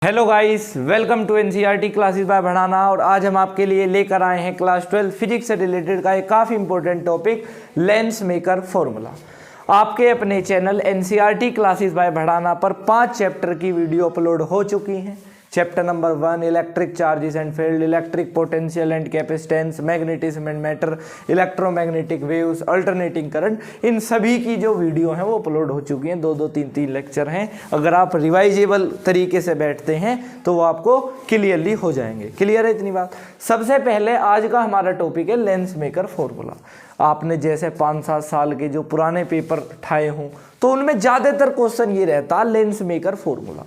Hello guys, welcome to NCERT classes by बढ़ाना। और आज हम आपके लिए लेकर आए हैं क्लास 12 फिजिक्स से रिलेटेड का एक काफ़ी important topic, lens maker formula. आपके अपने चैनल एनसीईआरटी क्लासेस बाय बढ़ाना पर 5 चैप्टर की वीडियो अपलोड हो चुकी हैं। Chapter number 1 electric charges and field, electric potential and capacitance, magnetism and matter, electromagnetic waves, alternating current, इन सभी की जो वीडियो हैं वो अपलोड हो चुकी हैं। 2-2 3-3 लेक्चर हैं। अगर आप रिवाइजेबल तरीके से बैठते हैं तो वो आपको क्लियरली हो जाएंगे। क्लियर है इतनी बात। सबसे पहले आज का हमारा टॉपिक है लेंस मेकर फॉर्मूला। आपने जैसे 5-7 साल के जो पुराने पेपर ठाए हों तो उनमें ज़्यादातर क्वेश्चन ये रहता लेंस मेकर फॉर्मूला।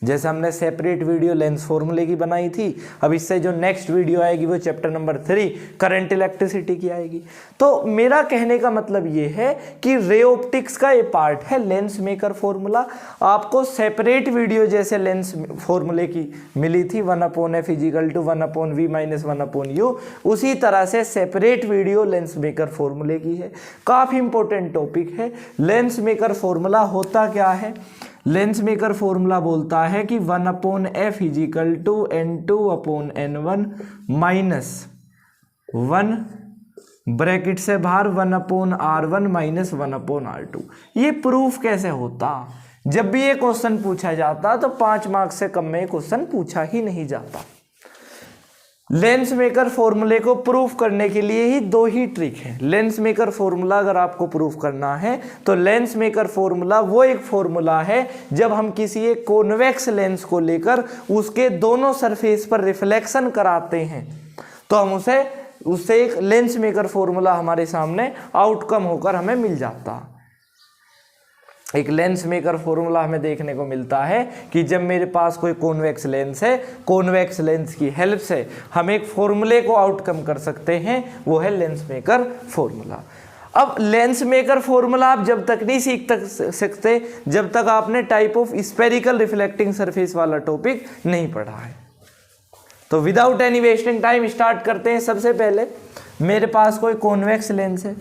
जैसे हमने सेपरेट वीडियो लेंस फॉर्मूले की बनाई थी, अब इससे जो नेक्स्ट वीडियो आएगी वो चैप्टर नंबर 3 करंट इलेक्ट्रिसिटी की आएगी। तो मेरा कहने का मतलब ये है कि रे ऑप्टिक्स का ये पार्ट है लेंस मेकर फॉर्मूला। आपको सेपरेट वीडियो जैसे लेंस फॉर्मूले की मिली थी 1/f = 1/v - 1/u, उसी तरह से सेपरेट वीडियो लेंस मेकर फॉर्मूले की है। काफ़ी इंपॉर्टेंट टॉपिक है। लेंस मेकर फॉर्मूला होता क्या है? लेंस मेकर फॉर्मूला बोलता है कि 1/f = n2/n1 - 1 ब्रैकेट से बाहर 1/r1 - 1/r2। ये प्रूफ कैसे होता? जब भी ये क्वेश्चन पूछा जाता तो 5 मार्क्स से कम में क्वेश्चन पूछा ही नहीं जाता। लेंस मेकर फॉर्मूले को प्रूफ करने के लिए ही 2 ही ट्रिक है। लेंस मेकर फॉर्मूला अगर आपको प्रूफ करना है तो लेंस मेकर फॉर्मूला वो एक फॉर्मूला है जब हम किसी एक कॉन्वेक्स लेंस को लेकर उसके दोनों सरफेस पर रिफ्लेक्शन कराते हैं तो हम उससे एक लेंस मेकर फॉर्मूला हमारे सामने आउटकम होकर हमें मिल जाता। एक लेंस मेकर फॉर्मूला हमें देखने को मिलता है कि जब मेरे पास कोई कॉन्वेक्स लेंस है, कॉन्वेक्स लेंस की हेल्प से हम एक फॉर्मूले को आउटकम कर सकते हैं, वो है लेंस मेकर फॉर्मूला। अब लेंस मेकर फॉर्मूला आप जब तक नहीं सीख सकते जब तक आपने type of spherical reflecting surface वाला टॉपिक नहीं पढ़ा है। तो without any wasting time start करते हैं। सबसे पहले मेरे पास कोई कॉन्वेक्स लेंस है,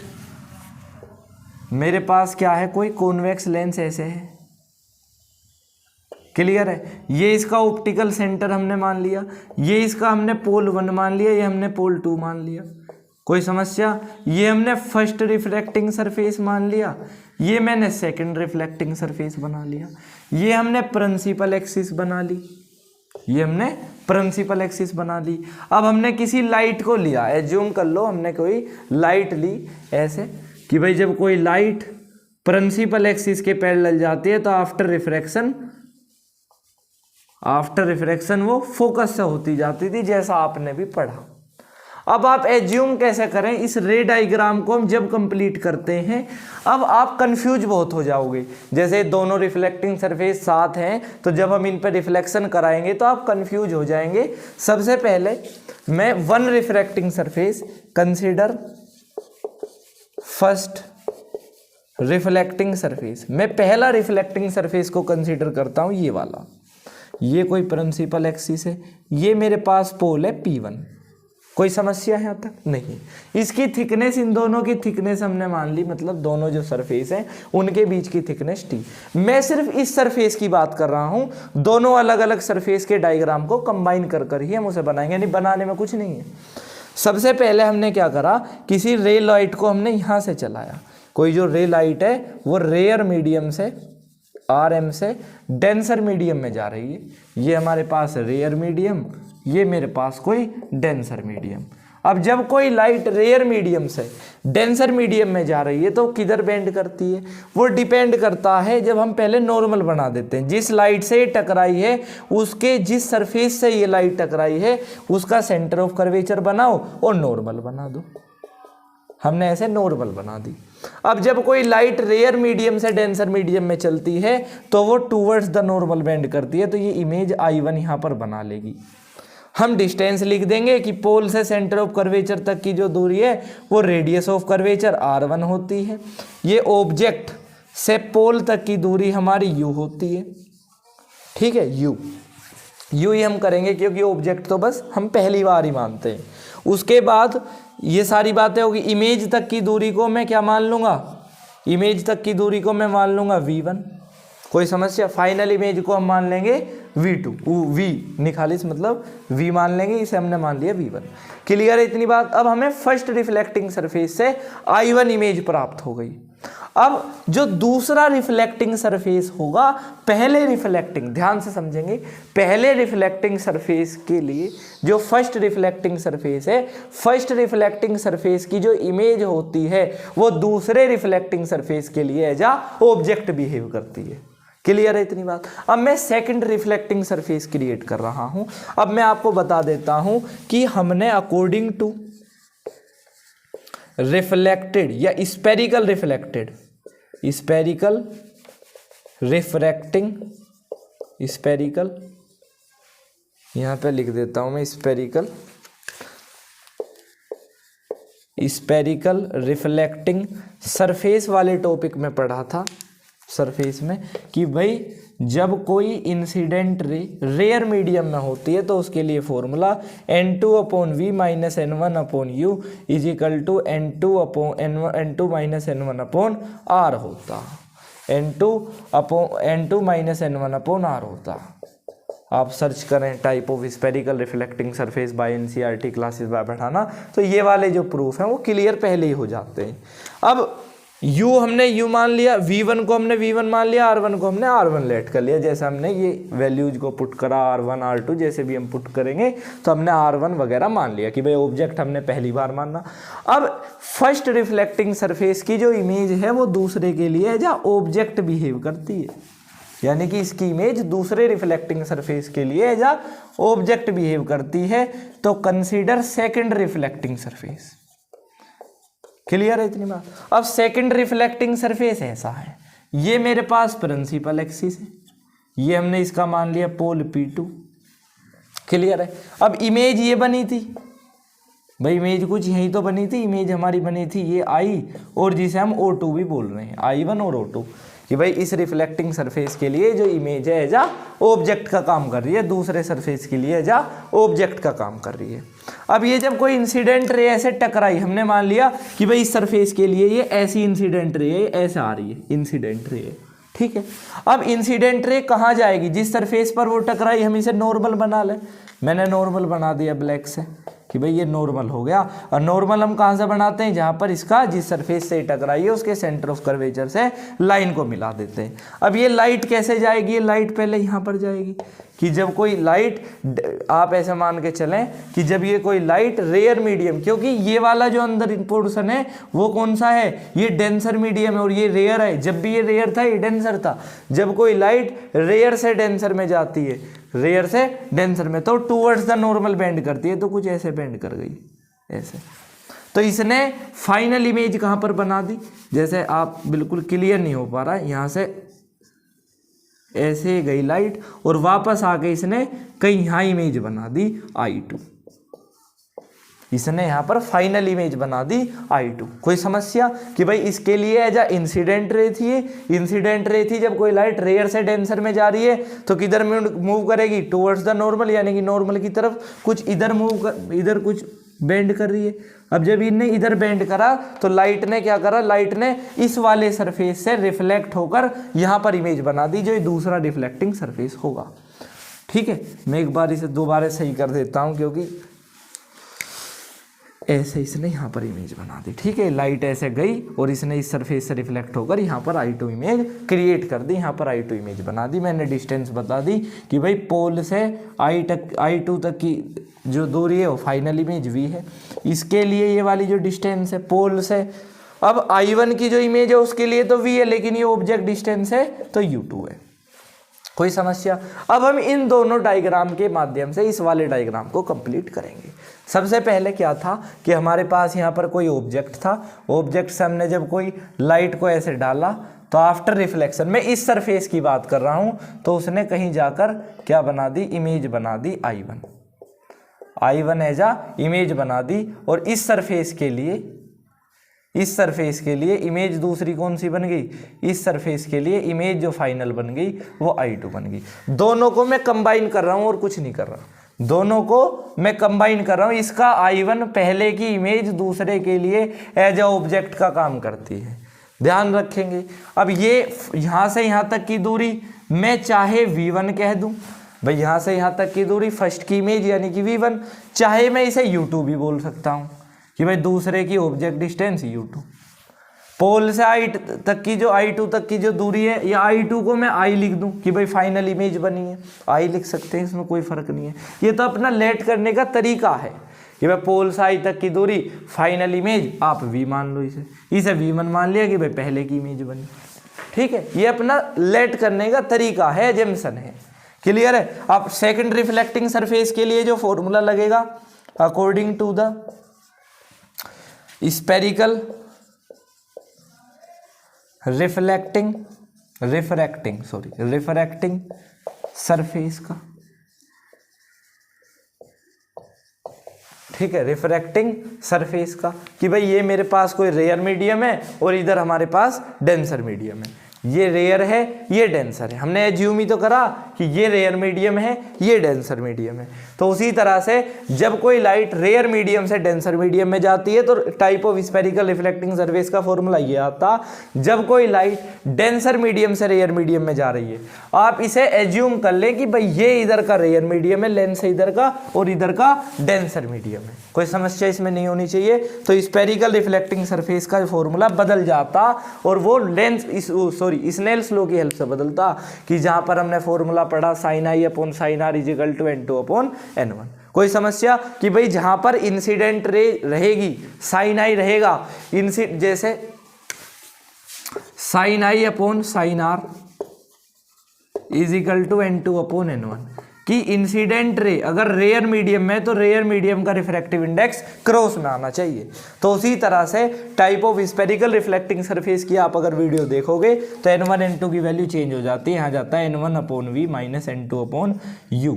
मेरे पास क्या है, कोई कॉन्वेक्स लेंस ऐसे है। क्लियर है? ये इसका ऑप्टिकल सेंटर हमने मान लिया, ये इसका हमने पोल 1 मान लिया, ये हमने पोल 2 मान लिया। कोई समस्या? ये हमने फर्स्ट रिफ्लेक्टिंग सरफेस मान लिया, ये मैंने सेकंड रिफ्लेक्टिंग सरफेस बना लिया। ये हमने प्रिंसिपल एक्सिस बना ली, ये हमने प्रिंसिपल एक्सिस बना ली। अब हमने किसी लाइट को लिया, एज्यूम कर लो हमने कोई लाइट ली ऐसे कि भाई जब कोई लाइट प्रिंसिपल एक्सिस के पैरेलल जाती है तो आफ्टर रिफ्रैक्शन वो फोकस से होती जाती थी, जैसा आपने भी पढ़ा। अब आप एज्यूम कैसे करें? इस रे डायग्राम को हम जब कंप्लीट करते हैं अब आप कंफ्यूज बहुत हो जाओगे। जैसे दोनों रिफ्लेक्टिंग सरफेस साथ हैं तो जब हम इन पर रिफ्लेक्शन कराएंगे तो आप कंफ्यूज हो जाएंगे। सबसे पहले मैं 1 refracting surface consider first reflecting surface, मैं पहला रिफ्लेक्टिंग सरफेस को कंसीडर करता हूं, ये वाला। ये कोई प्रिंसिपल एक्सिस है, ये मेरे पास पोल है P1। कोई समस्या है यहाँ तक? नहीं। इसकी थिकनेस, इन दोनों की थिकनेस हमने मान ली, मतलब दोनों जो सरफेस हैं उनके बीच की थिकनेस T। मैं सिर्फ इस सरफेस की बात कर रहा हूं, दोनों अलग अलग सरफेस के डायग्राम को कंबाइन कर ही हम उसे बनाएंगे, यानी बनाने में कुछ नहीं है। सबसे पहले हमने क्या करा, किसी रे लाइट को हमने यहाँ से चलाया। कोई जो रे लाइट है वो रेयर मीडियम से RM से डेंसर मीडियम में जा रही है। ये हमारे पास रेयर मीडियम, ये मेरे पास कोई डेंसर मीडियम। अब जब कोई लाइट रेयर मीडियम से डेंसर मीडियम में जा रही है तो किधर बेंड करती है? वो डिपेंड करता है, जब हम पहले नॉर्मल बना देते हैं, जिस लाइट से ये टकराई है उसके जिस सरफेस से ये लाइट टकराई है उसका सेंटर ऑफ कर्वेचर बनाओ और नॉर्मल बना दो। हमने ऐसे नॉर्मल बना दी। अब जब कोई लाइट रेयर मीडियम से डेंसर मीडियम में चलती है तो वो टूवर्ड्स द नॉर्मल बेंड करती है, तो ये इमेज I1 यहाँ पर बना लेगी। हम डिस्टेंस लिख देंगे कि पोल से सेंटर ऑफ कर्वेचर तक की जो दूरी है वो रेडियस ऑफ कर्वेचर R1 होती है। ये ऑब्जेक्ट से पोल तक की दूरी हमारी U होती है। ठीक है, U ही हम करेंगे क्योंकि ऑब्जेक्ट तो बस हम पहली बार ही मानते हैं। उसके बाद ये सारी बातें होगी। इमेज तक की दूरी को मैं क्या मान लूँगा? इमेज तक की दूरी को मैं मान लूँगा V1। कोई समस्या? फाइनल इमेज को हम मान लेंगे V2, V निखालिस मतलब V मान लेंगे, इसे हमने मान लिया V1। क्लियर है इतनी बात? अब हमें फर्स्ट रिफ्लेक्टिंग सरफेस से I1 इमेज प्राप्त हो गई। अब जो दूसरा रिफ्लेक्टिंग सरफेस होगा, पहले रिफ्लेक्टिंग, ध्यान से समझेंगे, पहले रिफ्लेक्टिंग सरफेस के लिए जो फर्स्ट रिफ्लेक्टिंग सरफेस है, फर्स्ट रिफ्लेक्टिंग सरफेस की जो इमेज होती है वो दूसरे रिफ्लेक्टिंग सरफेस के लिए एज अ ऑब्जेक्ट बिहेव करती है। क्लियर है इतनी बात? अब मैं सेकंड रिफ्लेक्टिंग सरफेस क्रिएट कर रहा हूं। अब मैं आपको बता देता हूं कि हमने अकॉर्डिंग टू रिफ्लेक्टेड या spherical reflected, spherical refracting, spherical, यहां पे लिख देता हूं मैं स्पेरिकल, स्पेरिकल रिफ्लेक्टिंग सरफेस वाले टॉपिक में पढ़ा था सरफेस में कि भाई जब कोई इंसिडेंट रे रेयर मीडियम में होती है तो उसके लिए formula N2/V - N1/U is equal to N2 - N1/R होता, N2 - N1/R होता। आप सर्च करें type of spherical reflecting surface by NCERT classes bye पढ़ाना, तो ये वाले जो प्रूफ हैं वो क्लियर पहले ही हो जाते हैं। अब U हमने U मान लिया, V1 को हमने V1 मान लिया, R1 को हमने R1 लेट कर लिया। जैसे हमने ये वैल्यूज को पुट करा R1 R2 जैसे भी हम पुट करेंगे तो हमने R1 वगैरह मान लिया कि भाई ऑब्जेक्ट हमने पहली बार मानना। अब फर्स्ट रिफ्लेक्टिंग सरफेस की जो इमेज है वो दूसरे के लिए एज ऑब्जेक्ट बिहेव करती है, यानी कि इसकी इमेज दूसरे रिफ्लेक्टिंग सरफेस के लिए एज ऑब्जेक्ट बिहेव करती है। तो consider second reflecting surface. Clear है इतनी बात? अब सेकंड रिफ्लेक्टिंग सरफेस ऐसा है, ये मेरे पास प्रिंसिपल एक्सिस है, ये हमने इसका मान लिया पोल P2। क्लियर है? अब इमेज ये बनी थी भाई, इमेज कुछ यही तो बनी थी, इमेज हमारी बनी थी ये I, और जिसे हम O2 भी बोल रहे हैं, I1 और O2, कि भाई इस रिफ्लेक्टिंग सरफेस के लिए जो इमेज है एज ऑब्जेक्ट का काम कर रही है, दूसरे सरफेस के लिए एज ऑब्जेक्ट का काम कर रही है। अब ये जब कोई इंसिडेंट रे ऐसे टकराई, हमने मान लिया कि भाई इस सरफेस के लिए ये ऐसी इंसिडेंट रे है, ऐसे आ रही है इंसिडेंट रे है, ठीक है। अब इंसिडेंट रे कहाँ जाएगी? जिस सरफेस पर वो टकराई हम इसे नॉर्मल बना लें। मैंने नॉर्मल बना दिया ब्लैक से कि भाई ये नॉर्मल हो गया। और नॉर्मल हम कहाँ से बनाते हैं? जहाँ पर इसका जिस सरफेस से टकराई है उसके सेंटर ऑफ कर्वेचर से लाइन को मिला देते हैं। अब ये लाइट कैसे जाएगी? ये लाइट पहले यहाँ पर जाएगी कि जब कोई लाइट, आप ऐसे मान के चलें कि जब ये कोई लाइट रेयर मीडियम, क्योंकि ये वाला जो अंदर पोर्शन है वो कौन सा है? ये डेंसर मीडियम है और ये रेयर है। जब भी ये रेयर था ये डेंसर था। जब कोई लाइट रेयर से डेंसर में जाती है, रेयर से डेंसर में, तो टूवर्ड्स द नॉर्मल बेंड करती है, तो कुछ ऐसे बेंड कर गई ऐसे। तो इसने फाइनल इमेज कहाँ पर बना दी? जैसे आप बिल्कुल क्लियर नहीं हो पा रहा है, यहाँ से ऐसे गई लाइट और वापस आके इसने कहीं यहाँ इमेज बना दी I2। इसने यहाँ पर फाइनल इमेज बना दी I2। कोई समस्या? कि भाई इसके लिए एज इंसिडेंट रे थी, इंसिडेंट रे थी। जब कोई लाइट रेयर से डेंसर में जा रही है तो किधर मूव करेगी? टुवर्ड्स द नॉर्मल, यानी कि नॉर्मल की तरफ। कुछ इधर इधर कुछ बेंड कर रही है। अब जब इनने इधर बेंड करा तो लाइट ने क्या करा? लाइट ने इस वाले सरफेस से रिफ्लेक्ट होकर यहाँ पर इमेज बना दी, जो दूसरा रिफ्लेक्टिंग सरफेस होगा। ठीक है, मैं एक बार इसे दोबारा सही कर देता हूँ, क्योंकि ऐसे इसने यहाँ पर इमेज बना दी। ठीक है, लाइट ऐसे गई और इसने इस सरफेस से रिफ्लेक्ट होकर यहाँ पर I2 इमेज क्रिएट कर दी, यहाँ पर I2 इमेज बना दी। मैंने डिस्टेंस बता दी कि भाई पोल से I2 तक की जो दूरी है वो फाइनल इमेज V है। इसके लिए ये वाली जो डिस्टेंस है पोल से, अब I1 की जो इमेज है उसके लिए तो V है, लेकिन ये ऑब्जेक्ट डिस्टेंस है तो U2 है। कोई समस्या? अब हम इन दोनों डायग्राम के माध्यम से इस वाले डायग्राम को कंप्लीट करेंगे। सबसे पहले क्या था कि हमारे पास यहाँ पर कोई ऑब्जेक्ट था, ऑब्जेक्ट से हमने जब कोई लाइट को ऐसे डाला तो आफ्टर रिफ्लेक्शन, मैं इस सरफेस की बात कर रहा हूँ, तो उसने कहीं जाकर क्या बना दी? इमेज बना दी I1 एज इमेज बना दी। और इस सरफेस के लिए इमेज दूसरी कौन सी बन गई? इस सरफेस के लिए इमेज जो फाइनल बन गई वो I2 बन गई। दोनों को मैं कंबाइन कर रहा हूं और कुछ नहीं कर रहा, दोनों को मैं कंबाइन कर रहा हूं। इसका I1 पहले की इमेज दूसरे के लिए एज ऑब्जेक्ट का काम करती है, ध्यान रखेंगे। अब ये यहाँ से यहाँ तक की दूरी मैं चाहे v1 कह दूं, भाई यहाँ से यहाँ तक की दूरी फर्स्ट की इमेज यानी कि v1, चाहे मैं इसे u2 भी बोल सकता हूँ कि भाई दूसरे की ऑब्जेक्ट डिस्टेंस u2। पोल से i तक की जो i2 तक की जो दूरी है, या i2 को मैं i लिख दूं कि भाई फाइनल इमेज बनी है, i लिख सकते हैं, इसमें कोई फर्क नहीं है। ये तो अपना लेट करने का तरीका है कि भाई पोल से i तक की दूरी फाइनल इमेज आप v मान लो, इसे v1 मान लिया कि भाई पहले की इमेज बनी। ठीक है, ये अपना लेट करने का तरीका है, एजम्पशन है। क्लियर है। अब सेकंड रिफ्लेक्टिंग सरफेस के लिए जो फॉर्मूला लगेगा, according to the spherical refracting surface का, ठीक है, रिफ्रैक्टिंग सरफेस का, कि भाई ये मेरे पास कोई रेयर मीडियम है और इधर हमारे पास डेंसर मीडियम है, ये रेयर है ये डेंसर है। हमने एज्यूम ही तो करा कि ये रेयर मीडियम है ये डेंसर मीडियम है। तो उसी तरह से जब कोई लाइट रेयर मीडियम से डेंसर मीडियम में जाती है तो type of spherical reflecting surface का फॉर्मूला ये आता, जब कोई लाइट डेंसर मीडियम से रेयर मीडियम में जा रही है, आप इसे एज्यूम कर लें कि भाई ये इधर का रेयर मीडियम है, लेंस है इधर का, और इधर का डेंसर मीडियम है। कोई समस्या इसमें नहीं होनी चाहिए। तो स्फेरिकल रिफ्लेक्टिंग सरफेस का फॉर्मूला बदल जाता और वो लेंस स्नेल्स लॉ की हेल्प से बदलता, कि जहां पर हमने फॉर्मूला पढ़ा sin i upon sin r is equal to n2 upon n1। कोई समस्या कि भाई जहां पर इंसिडेंट रे रहेगी sin i रहेगा, जैसे sin i upon sin r is equal to n2 upon n1, कि इंसिडेंट रे अगर रेयर मीडियम में तो रेयर मीडियम का रिफ्रैक्टिव इंडेक्स क्रॉस में आना चाहिए। तो उसी तरह से type of spherical reflecting surface की आप अगर वीडियो देखोगे तो n1 n2 की वैल्यू चेंज हो जाती है। यहाँ जाता है n1 upon v minus n2 upon u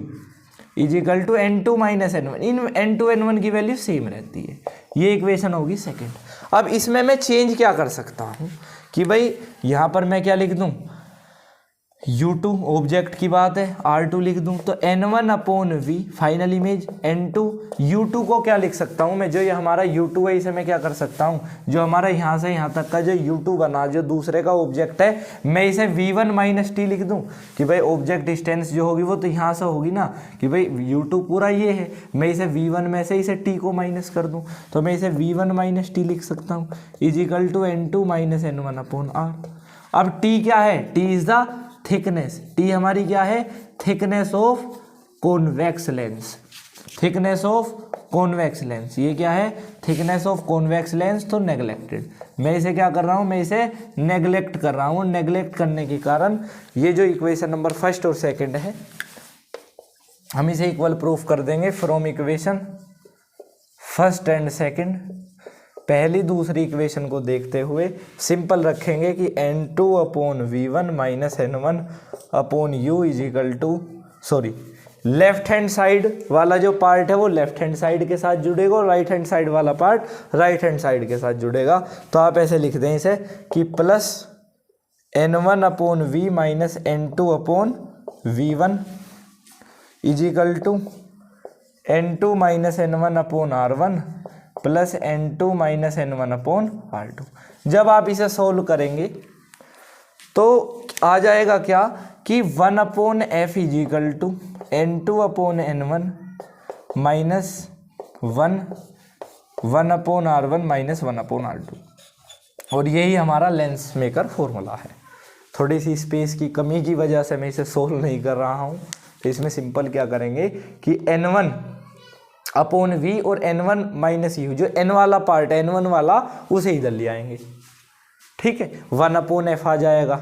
is equal to n2 minus n1। इन n2 n1 की वैल्यू सेम रहती है। ये इक्वेशन होगी सेकेंड। अब इसमें मैं चेंज क्या कर सकता हूँ कि भाई यहाँ पर मैं क्या लिख दूँ, u2 ऑब्जेक्ट की बात है, r2 लिख दूं तो n1 upon v final image, n2 u2 को क्या लिख सकता हूं मैं, जो ये हमारा u2 है इसे मैं क्या कर सकता हूं, जो हमारा यहां से यहां तक का जो u2 बना, जो दूसरे का ऑब्जेक्ट है, मैं इसे v1 माइनस t लिख दूं कि भाई ऑब्जेक्ट डिस्टेंस जो होगी वो तो यहां से होगी ना, कि भाई u2 पूरा ये है, मैं इसे v1 में से इसे t को माइनस कर दूं तो मैं इसे v1 माइनस t लिख सकता हूँ is equal to n2 minus n1 upon r। अब t क्या है, t is the thickness, T हमारी क्या है, thickness of convex lens, thickness of convex lens, ये क्या है, थिकनेस ऑफ कॉन्वेक्स लेंस। तो नेग्लेक्टेड, मैं इसे क्या कर रहा हूँ, मैं इसे नेग्लेक्ट कर रहा हूँ। नेग्लेक्ट करने के कारण ये जो इक्वेशन नंबर फर्स्ट और सेकंड है हम इसे इक्वल प्रूफ कर देंगे from equation first and second. पहली दूसरी इक्वेशन को देखते हुए सिंपल रखेंगे कि n2 upon v1 minus n1 upon u is equal to, sorry, left hand side वाला जो पार्ट है वो लेफ्ट हैंड साइड के साथ जुड़ेगा और राइट हैंड साइड वाला पार्ट राइट हैंड साइड के साथ जुड़ेगा। तो आप ऐसे लिख दें इसे कि plus n1 upon v minus n2 upon v1 is equal to n2 minus n1 upon r1 plus n2 minus n1 upon r2। जब आप इसे सोल्व करेंगे तो आ जाएगा क्या कि 1 upon f is equal to n2 upon n1 minus 1 upon r1 minus 1 upon r2। और यही हमारा लेंस मेकर फॉर्मूला है। थोड़ी सी स्पेस की कमी की वजह से मैं इसे सोल्व नहीं कर रहा हूँ। तो इसमें सिंपल क्या करेंगे कि n1 अपॉन v और n1 माइनस u, जो n वाला पार्ट है n1 वाला उसे इधर ले आएंगे। ठीक है, 1 अपॉन f आ जाएगा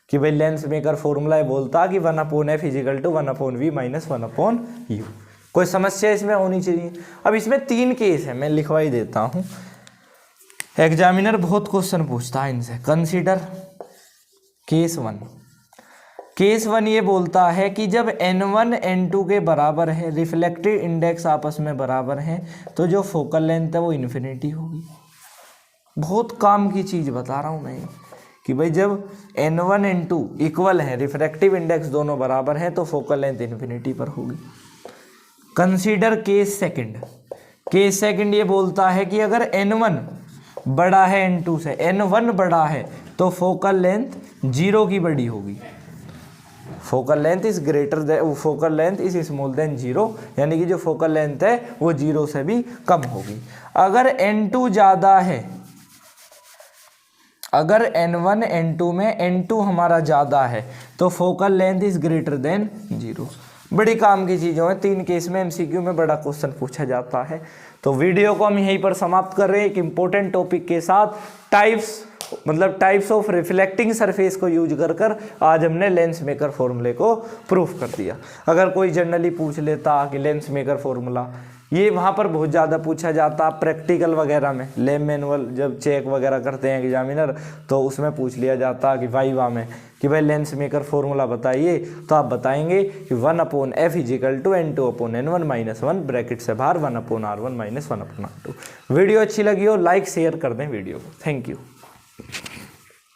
कि भाई लेंस मेकर फॉर्मूला बोलता कि 1 upon f is equal to 1 upon v minus 1 upon u। कोई समस्या इसमें होनी चाहिए। अब इसमें 3 केस है, मैं लिखवाई देता हूँ, एग्जामिनर बहुत क्वेश्चन पूछता है इनसे। Consider case 1। केस 1 ये बोलता है कि जब n1 n2 के बराबर है, रिफ्लेक्टिव इंडेक्स आपस में बराबर है, तो जो फोकल लेंथ है वो इन्फिनिटी होगी। बहुत काम की चीज़ बता रहा हूँ मैं कि भाई जब n1 n2 इक्वल है, रिफ्रैक्टिव इंडेक्स दोनों बराबर हैं, तो फोकल लेंथ इन्फिनिटी पर होगी। Consider case second. Case second ये बोलता है कि अगर n1 बड़ा है n2 से, n1 बड़ा है तो फोकल लेंथ 0 की बड़ी होगी। Focal length is greater than, focal length is small than 0, यानी कि जो फोकल लेंथ है वो 0 से भी कम होगी। अगर n2 ज़्यादा है, अगर n1 n2 में n2 हमारा ज़्यादा है तो focal length is greater then 0। बड़ी काम की चीज़ों है, 3 केस में MCQ में बड़ा क्वेश्चन पूछा जाता है। तो वीडियो को हम यहीं पर समाप्त कर रहे हैं एक इंपॉर्टेंट टॉपिक के साथ, टाइप्स ऑफ रिफ्लेक्टिंग सरफेस को यूज कर आज हमने लेंस मेकर फॉर्मूले को प्रूफ कर दिया। अगर कोई जनरली पूछ लेता कि लेंस मेकर फॉर्मूला, ये वहाँ पर बहुत ज़्यादा पूछा जाता प्रैक्टिकल वगैरह में, लैब मैनुअल जब चेक वगैरह करते हैं एग्जामिनर तो उसमें पूछ लिया जाता कि वाइवा में कि भाई लेंस मेकर फॉर्मूला बताइए, तो आप बताएंगे कि 1/f = n2/n1 - 1 ब्रैकेट से बाहर 1/r1 - 1/r2। वीडियो अच्छी लगी हो लाइक शेयर कर दें वीडियो को। Thank you.